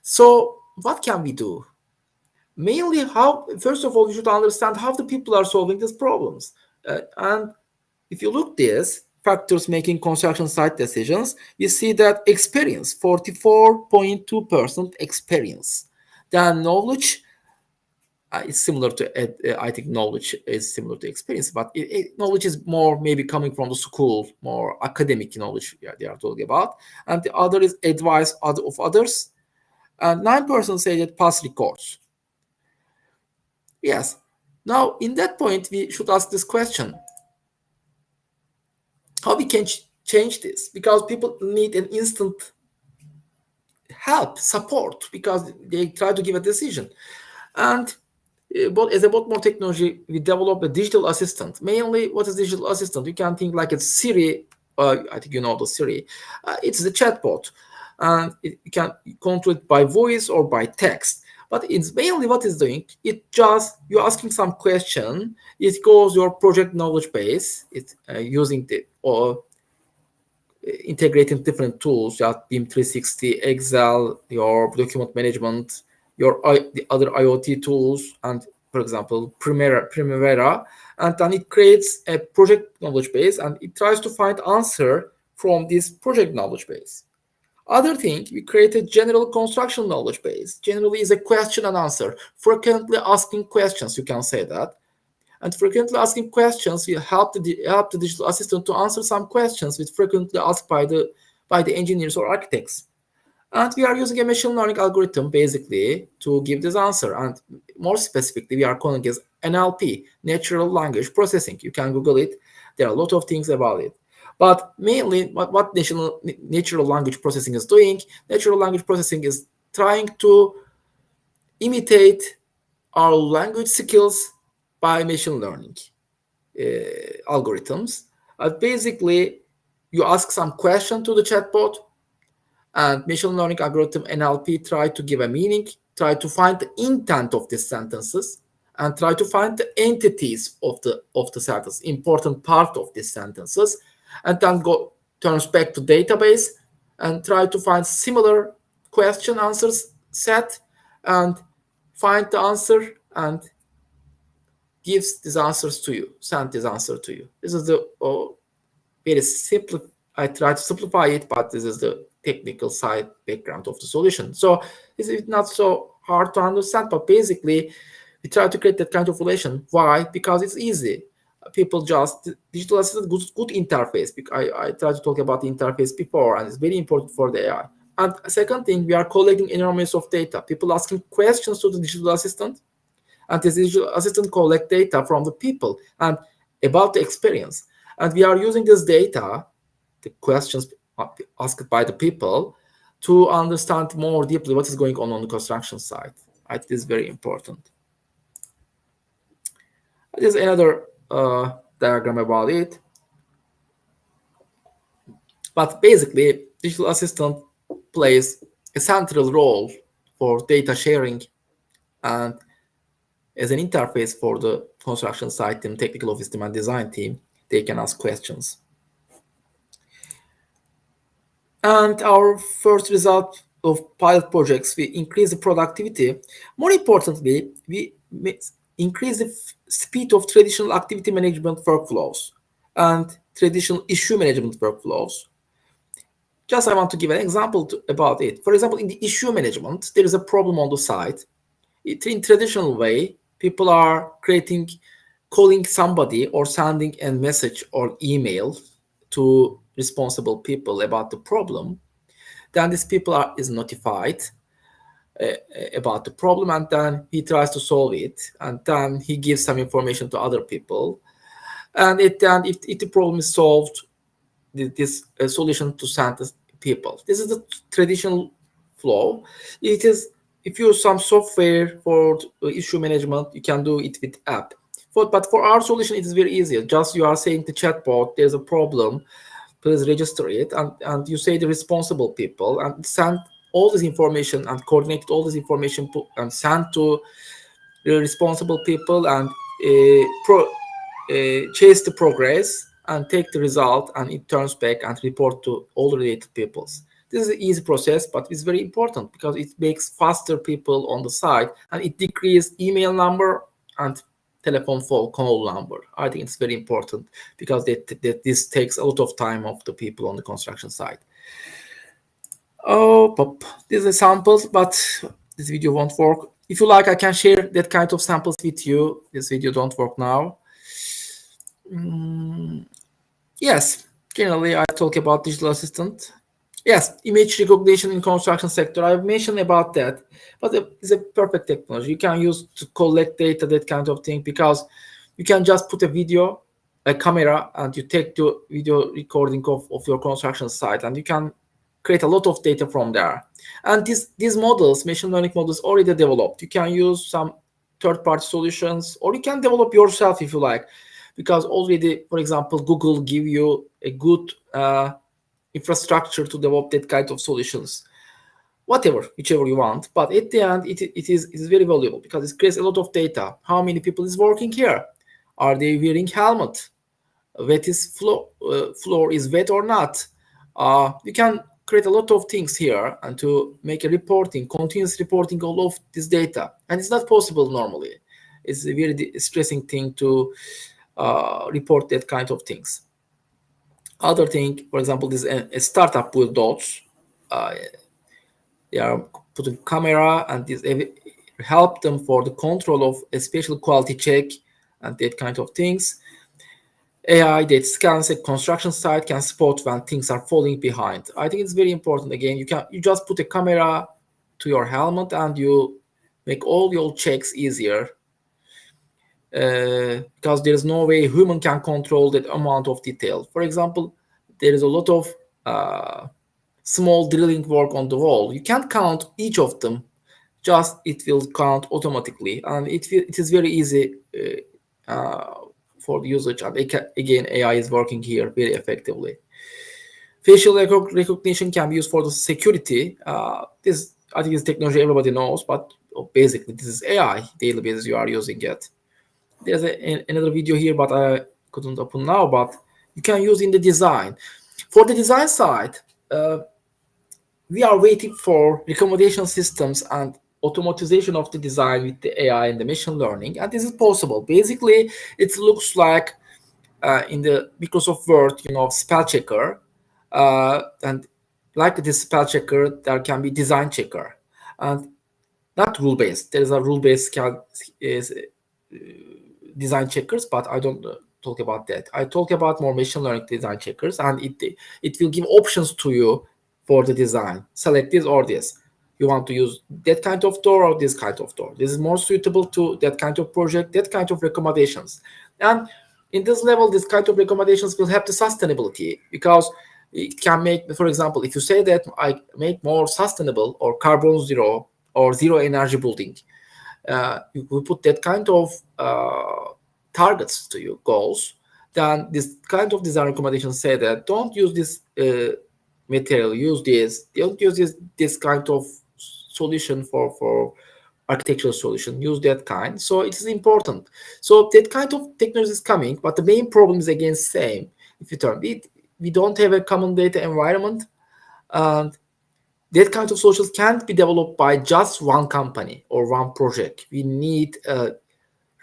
So what can we do? Mainly, how, first of all, you should understand how the people are solving these problems. And if you look this factors making construction site decisions, you see that experience, 44.2% experience. Then knowledge is similar to, I think knowledge is similar to experience, but knowledge is more maybe coming from the school, more academic knowledge, yeah, they are talking about. And the other is advice of others. And 9% say that past records. Yes. Now, in that point, we should ask this question: how we can change this? Because people need an instant help, support, because they try to give a decision. And but as about more technology, we develop a digital assistant. Mainly, what is digital assistant? You can think like a Siri. I think you know the Siri. It's the chatbot, and you can control it by voice or by text. But it's mainly what it's doing. It just you're asking some question. It goes your project knowledge base. It's using the or integrating different tools, just BIM 360, Excel, your document management, the other IoT tools, and for example, Primavera, and then it creates a project knowledge base and it tries to find answer from this project knowledge base. Other thing, we created general construction knowledge base. Generally is a question and answer, frequently asking questions, you can say that. And frequently asking questions will help the digital assistant to answer some questions which frequently asked by the engineers or architects. And we are using a machine learning algorithm basically to give this answer. And more specifically, we are calling it NLP, natural language processing. You can Google it. There are a lot of things about it. But mainly, what natural language processing is doing, natural language processing is trying to imitate our language skills by machine learning algorithms. Basically, you ask some question to the chatbot, and machine learning algorithm NLP try to give a meaning, try to find the intent of these sentences, and try to find the entities of the sentence, important part of these sentences, and then turns back to database and try to find similar question answers set and find the answer and gives these answers to you, send this answer to you. This is the very simple. I try to simplify it, but this is the technical side background of the solution. So it's not so hard to understand, but basically we try to create that kind of relation. Why? Because it's easy. People just digital assistant good interface. I tried to talk about the interface before, and it's very important for the AI. And second thing, we are collecting enormous of data. People asking questions to the digital assistant, and the digital assistant collect data from the people and about the experience. And we are using this data, the questions asked by the people, to understand more deeply what is going on the construction site. It is very important. There's another diagram about it. But basically, digital assistant plays a central role for data sharing and as an interface for the construction site team, technical office team, and design team. They can ask questions. And our first result of pilot projects, we increase the productivity. More importantly, we increase the speed of traditional activity management workflows and traditional issue management workflows. Just I want to give an example about it. For example, in the issue management, there is a problem on the site. In traditional way, people are calling somebody or sending a message or email to responsible people about the problem. Then these people is notified uh, about the problem, and then he tries to solve it, and then he gives some information to other people, and then if the problem is solved, this solution to send to people. This is the traditional flow. It is, if you use some software for issue management, you can do it with app. But for our solution, it is very easy. Just you are saying to chatbot, there's a problem, please register it, and you say the responsible people and send all this information and coordinate all this information and send to the responsible people, and chase the progress and take the result, and it turns back and report to all the related peoples. This is an easy process, but it's very important because it makes faster people on the side, and it decreases email number and telephone phone call number. I think it's very important because this takes a lot of time of the people on the construction side. Oh, these are samples, but this video won't work. If you like, I can share that kind of samples with you. This video don't work now. Yes, generally I talk about digital assistant. Yes, image recognition in construction sector. I've mentioned about that, but it's a perfect technology. You can use to collect data, that kind of thing, because you can just put a camera, and you take the video recording of your construction site, and you can create a lot of data from there. And these models, machine learning models, already developed. You can use some third-party solutions, or you can develop yourself if you like, because already, for example, Google give you a good infrastructure to develop that kind of solutions. Whichever you want, but at the end, it is very valuable because it creates a lot of data. How many people is working here? Are they wearing helmet? Wet is floor is wet or not? You can create a lot of things here and to make a reporting, continuous reporting all of this data, and it's not possible normally. It's a very stressing thing to report that kind of things. Other thing, for example, this a startup with dots. They are putting camera, and this help them for the control of a special quality check and that kind of things. AI that scans a construction site can spot when things are falling behind. I think it's very important. Again, you just put a camera to your helmet, and you make all your checks easier, because there is no way human can control that amount of detail. For example, there is a lot of small drilling work on the wall. You can't count each of them, just it will count automatically, and it is very easy for the usage. And again, AI is working here very effectively. Facial recognition can be used for the security. This, I think, is technology everybody knows, but basically this is AI. Daily basis you are using it. There's another video here, but I couldn't open now. But you can use in the design. For the design side, we are waiting for recommendation systems and automatization of the design with the AI and the machine learning, and this is possible. Basically, it looks like in the Microsoft Word, spell checker, and like this spell checker, there can be design checker, and not rule based. There is a rule based design checkers, but I don't talk about that. I talk about more machine learning design checkers, and it will give options to you for the design. Select this or this. You want to use that kind of door or this kind of door. This is more suitable to that kind of project, that kind of recommendations. And in this level, this kind of recommendations will help the sustainability, because it can make, for example, if you say that I make more sustainable or carbon zero or zero energy building, you will put that kind of targets to your goals. Then this kind of design recommendations say that don't use this material, use this, don't use this kind of solution for architectural solution, use that kind. So it is important. So that kind of technology is coming, but the main problem is again same. If you turn it, we don't have a common data environment, and that kind of solutions can't be developed by just one company or one project. We need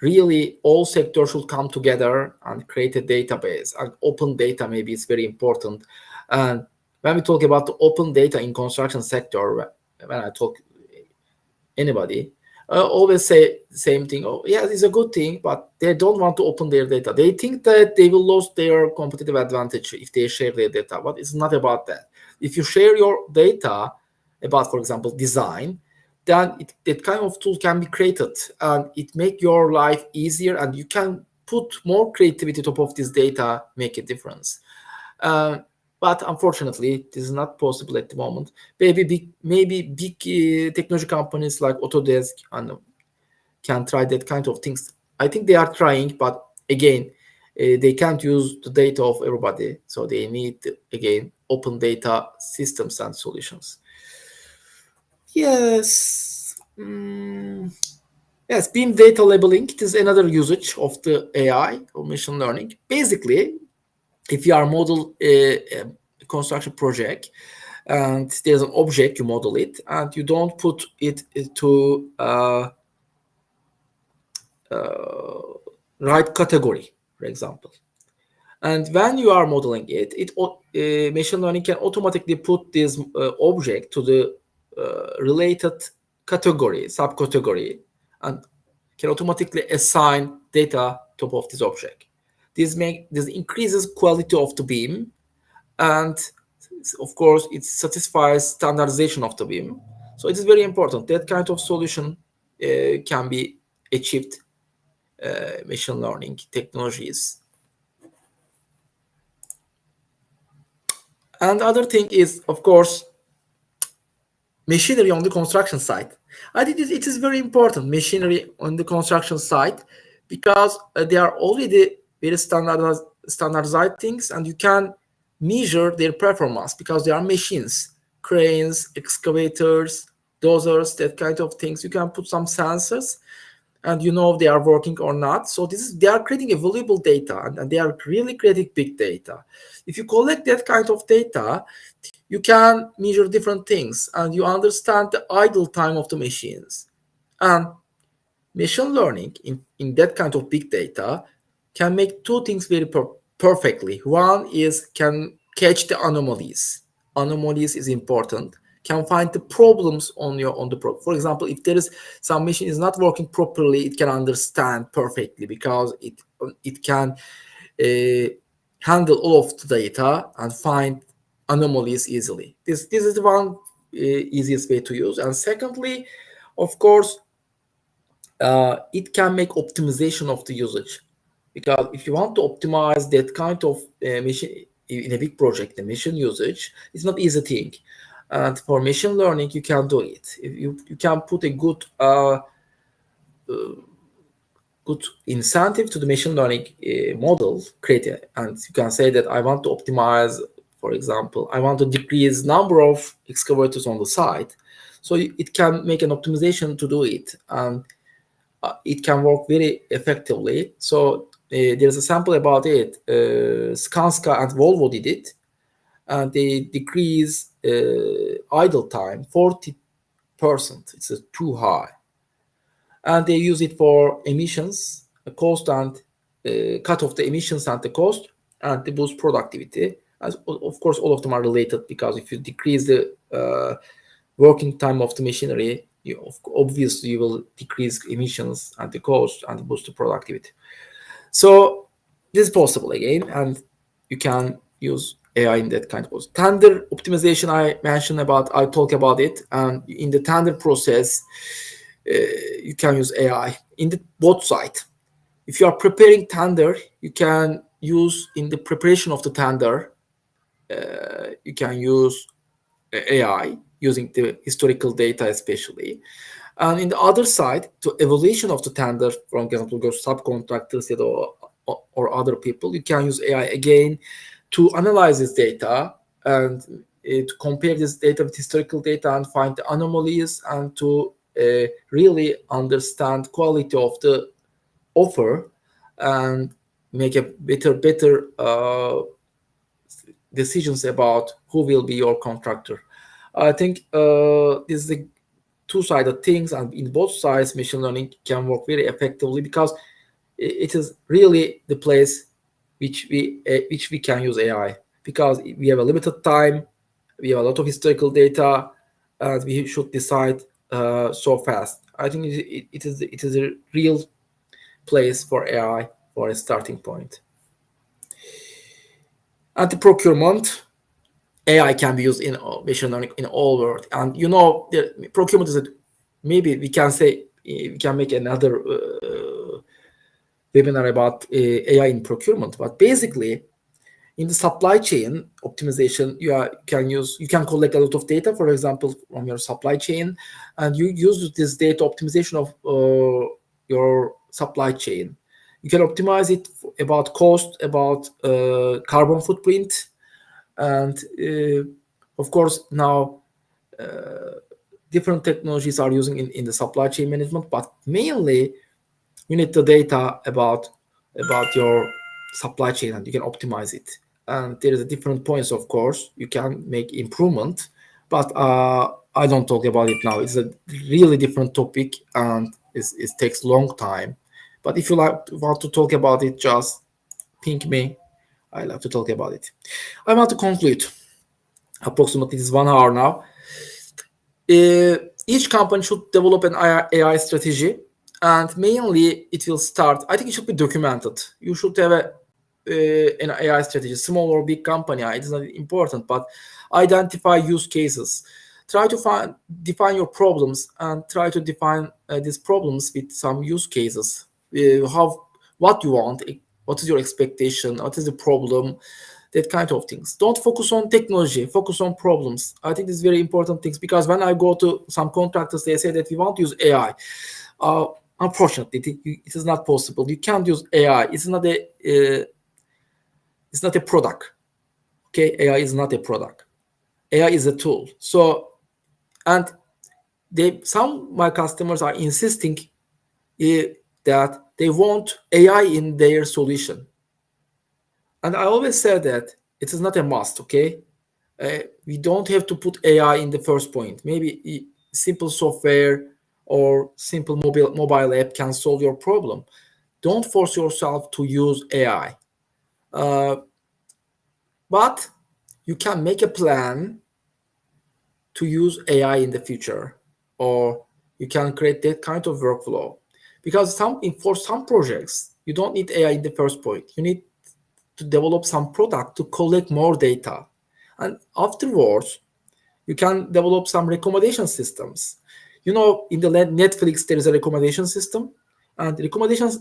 really all sectors should come together and create a database. And open data maybe is very important. And when we talk about the open data in construction sector, when I talk anybody, always say the same thing. Oh, yeah, it's a good thing, but they don't want to open their data. They think that they will lose their competitive advantage if they share their data, but it's not about that. if you share your data about, for example, design, then that kind of tool can be created and it make your life easier, and you can put more creativity top of this data, make a difference. Uh, but unfortunately, this is not possible at the moment. Maybe big technology companies like Autodesk and can try that kind of things. I think they are trying, but again, they can't use the data of everybody, so they need again open data systems and solutions. Yes. Yes, beam data labeling, it is another usage of the AI or machine learning. Basically, if you are model a construction project and there's an object, you model it and you don't put it into right category, for example. And when you are modeling it, machine learning can automatically put this object to the related category, subcategory, and can automatically assign data top of this object. This increases quality of the beam, and of course it satisfies standardization of the beam. So it is very important that kind of solution can be achieved machine learning technologies. And other thing is, of course, machinery on the construction site. I think it is very important, machinery on the construction site, because they are already very standardized things, and you can measure their performance because they are machines, cranes, excavators, dozers, that kind of things. You can put some sensors and you know if they are working or not. So they are creating a valuable data, and they are really creating big data. If you collect that kind of data, you can measure different things and you understand the idle time of the machines. And machine learning in that kind of big data can make two things very perfectly. One is can catch the anomalies. Anomalies is important. Can find the problems on the pro. For example, if there is some machine is not working properly, it can understand perfectly because it can handle all of the data and find anomalies easily. This is the one easiest way to use. And secondly, of course, it can make optimization of the usage, because if you want to optimize that kind of machine in a big project, the machine usage is not easy thing. And for machine learning, you can do it. You can put a good incentive to the machine learning model created, and you can say that I want to optimize, for example, I want to decrease number of excavators on the site, so it can make an optimization to do it, and it can work very effectively. So there's a sample about it. Skanska and Volvo did it, and they decrease idle time 40%. It's too high, and they use it for emissions, cost, and cut off the emissions and the cost, and they boost productivity. As of course, all of them are related, because if you decrease the working time of the machinery, obviously you will decrease emissions and the cost and boost the productivity. So this is possible again, and you can use AI in that kind of process. Tender optimization, I talk about it, and in the tender process, you can use AI in the both side. If you are preparing tender, you can use in the preparation of the tender, you can use AI using the historical data especially. And in the other side, to evaluation of the tender, for example, go subcontractors or other people, you can use AI again to analyze this data and to compare this data with historical data and find the anomalies, and to really understand quality of the offer and make a better decisions about who will be your contractor. I think this is the two-sided things, and in both sides, machine learning can work very effectively, because it is really the place which we can use AI, because we have a limited time, we have a lot of historical data, and we should decide so fast. I think it is a real place for AI for a starting point. And the procurement, AI can be used in machine learning in all world. And you know, the procurement is a, maybe we can say we can make another webinar about AI in procurement. But basically, in the supply chain optimization, you can collect a lot of data, for example, from your supply chain, and you use this data optimization of your supply chain. You can optimize it about cost, about carbon footprint, and of course now different technologies are using in the supply chain management, but mainly you need the data about your supply chain and you can optimize it. And there is a different points, of course you can make improvement, but I don't talk about it now. It's a really different topic and it takes long time. But if you want to talk about it, just ping me. I love to talk about it. I want to conclude. Approximately it's 1 hour now. Each company should develop an AI strategy, and mainly it will start. I think it should be documented. You should have an AI strategy, small or big company. It is not important, but identify use cases. Try to define your problems and try to define these problems with some use cases. What you want, what is your expectation, what is the problem, that kind of things. Don't focus on technology, focus on problems. I think this is very important things, because when I go to some contractors, they say that we want to use AI. Unfortunately, it is not possible. You can't use AI. It's not a product. Okay, AI is not a product. AI is a tool. So, and some of my customers are insisting that they want AI in their solution. And I always say that it is not a must, okay? We don't have to put AI in the first point. Maybe simple software or simple mobile app can solve your problem. Don't force yourself to use AI. But you can make a plan to use AI in the future, or you can create that kind of workflow. Because for some projects, you don't need AI in the first point. You need to develop some product to collect more data. And afterwards, you can develop some recommendation systems. You know, in the Netflix, there is a recommendation system, and recommendations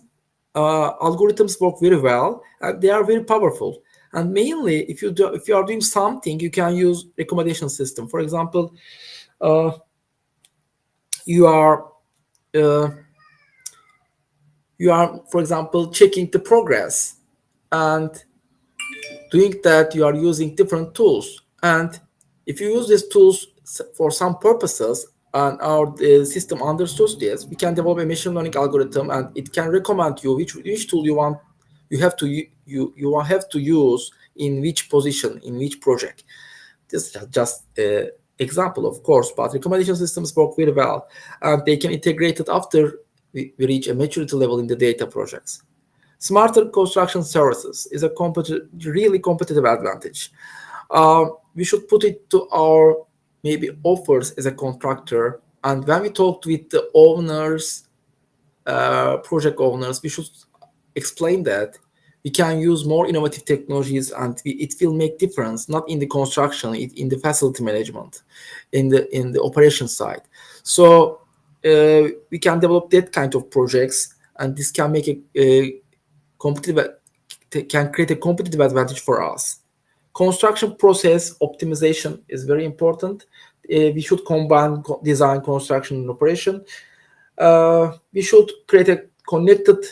algorithms work very well, and they are very powerful. And mainly, if you are doing something, you can use recommendation system. For example, you are for example checking the progress, and doing that you are using different tools. And if you use these tools for some purposes and our system understands this, we can develop a machine learning algorithm, and it can recommend you which tool you have to use in which position, in which project. This is just an example, of course, but recommendation systems work very well, and they can integrate it after we reach a maturity level in the data projects. Smarter construction services is a really competitive advantage. We should put it to our maybe offers as a contractor, and when we talk with the owners, project owners, we should explain that we can use more innovative technologies, and it will make difference not in the construction, in the facility management, in the operation side. So we can develop that kind of projects, and this can make a can create a competitive advantage for us. Construction process optimization is very important. We should combine design, construction, and operation. We should create a connected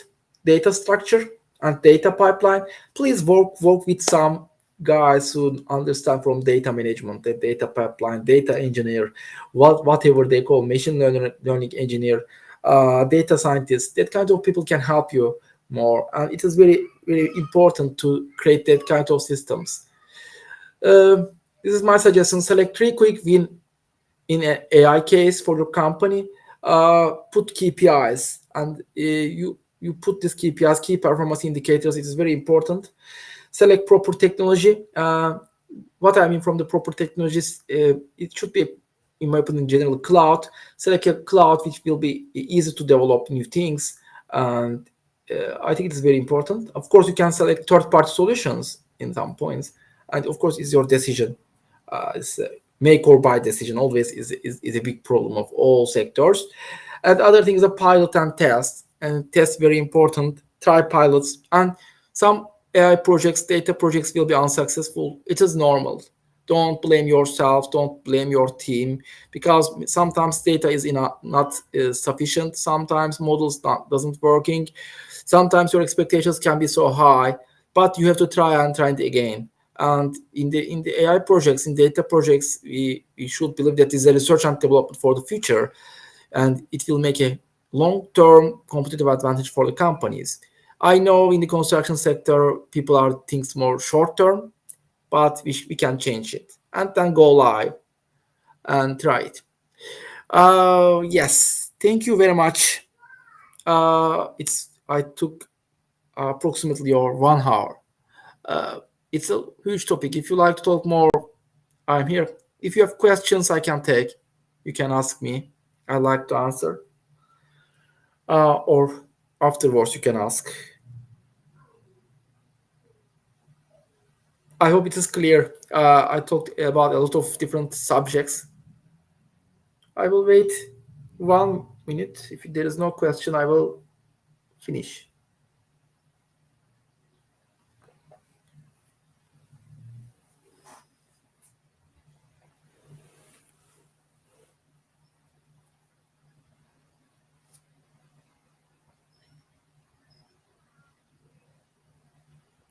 data structure and data pipeline. Please work with some guys who understand from data management, the data pipeline, data engineer, whatever they call, machine learning engineer, data scientist. That kind of people can help you more, and it is very, very important to create that kind of systems. This is my suggestion. Select 3 quick win in an AI case for your company. Put KPIs, and you put these KPIs, key performance indicators. It is very important. Select proper technology. What I mean from the proper technologies, it should be, in my opinion, general cloud. Select a cloud which will be easy to develop new things, and I think it is very important. Of course, you can select third-party solutions in some points, and of course, it's your decision. It's a make or buy decision always is a big problem of all sectors. And other things are pilot and test. And test very important. Try pilots and some AI projects, data projects will be unsuccessful. It is normal. Don't blame yourself. Don't blame your team because sometimes data is not sufficient. Sometimes models doesn't working. Sometimes your expectations can be so high, but you have to try it again. And in the AI projects, in data projects, we should believe that is a research and development for the future, and it will make a long-term competitive advantage for the companies. I know in the construction sector, people are things more short-term, but we can change it and then go live and try it. Yes, thank you very much. It's I took approximately your 1 hour. Uh, it's a huge topic. If you like to talk more, I'm here. If you have questions, I can take. You can ask me. I like to answer. Or afterwards, you can ask. I hope it is clear. I talked about a lot of different subjects. I will wait 1 minute. If there is no question, I will finish.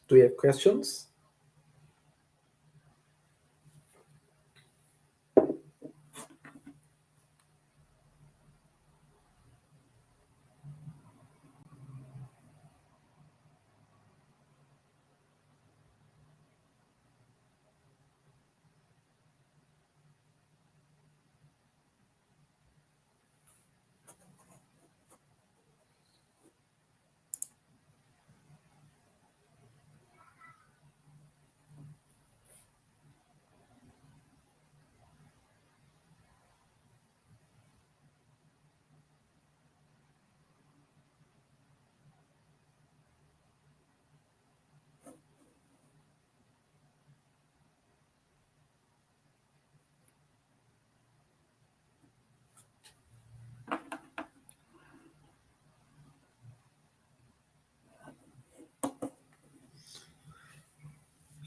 Do you have questions?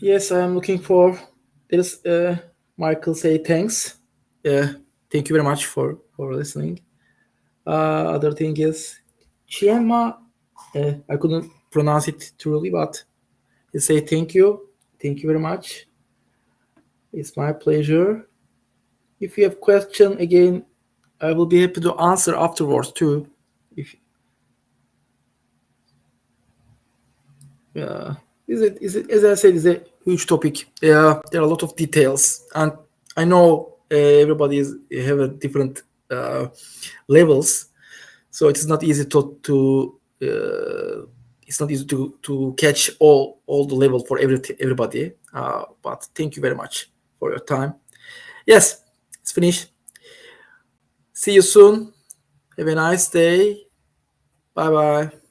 Yes, I am looking for. There is Michael say thanks. Uh, Thank you very much for listening. Other thing is Chiema. I couldn't pronounce it truly, but he say thank you. Thank you very much. It's my pleasure. If you have question again, I will be happy to answer afterwards too. If uh, is it as I said, is a huge topic. There are a lot of details, and I know everybody is have a different levels, so it's not easy to it's not easy to catch all the level for everybody. But thank you very much for your time. Yes, it's finished. See you soon. Have a nice day. Bye bye.